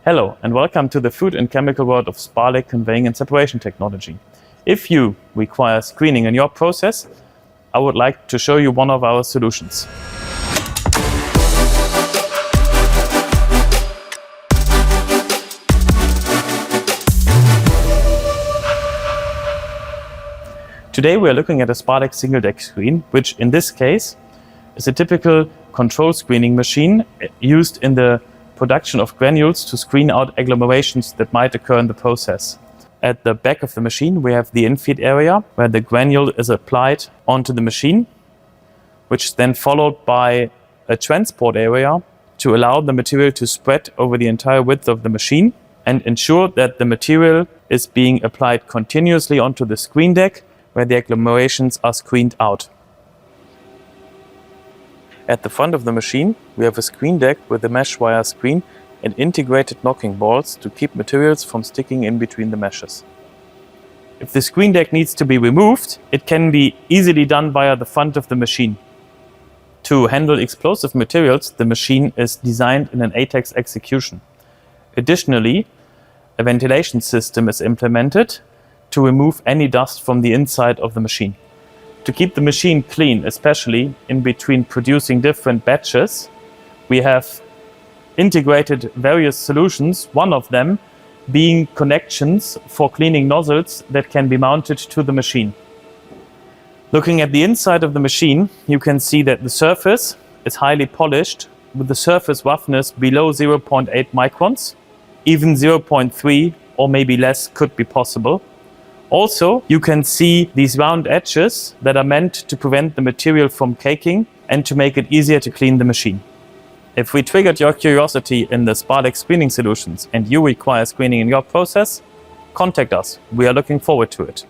Hello and welcome to the food and chemical world of SPALECK conveying and separation technology. If you require screening in your process, I would like to show you one of our solutions. Today we are looking at a SPALECK single deck screen, which in this case is a typical control screening machine used in the production of granules to screen out agglomerations that might occur in the process. At the back of the machine we have the Infeed area where the granule is applied onto the machine, which is then followed by a transport area to allow the material to spread over the entire width of the machine and ensure that the material is being applied continuously onto the screen deck where the agglomerations are screened out. At the front of the machine, we have a screen deck with a mesh wire screen and integrated knocking balls to keep materials from sticking in between the meshes. If the screen deck needs to be removed, it can be easily done via the front of the machine. To handle explosive materials, the machine is designed in an ATEX execution. Additionally, a ventilation system is implemented to remove any dust from the inside of the machine. To keep the machine clean, especially in between producing different batches, we have integrated various solutions, one of them being connections for cleaning nozzles that can be mounted to the machine. Looking at the inside of the machine, you can see that the surface is highly polished with the surface roughness below 0.8 microns. Even 0.3 or maybe less could be possible. Also, you can see these round edges that are meant to prevent the material from caking and to make it easier to clean the machine. If we triggered your curiosity in the SPALECK screening solutions and you require screening in your process, contact us. We are looking forward to it.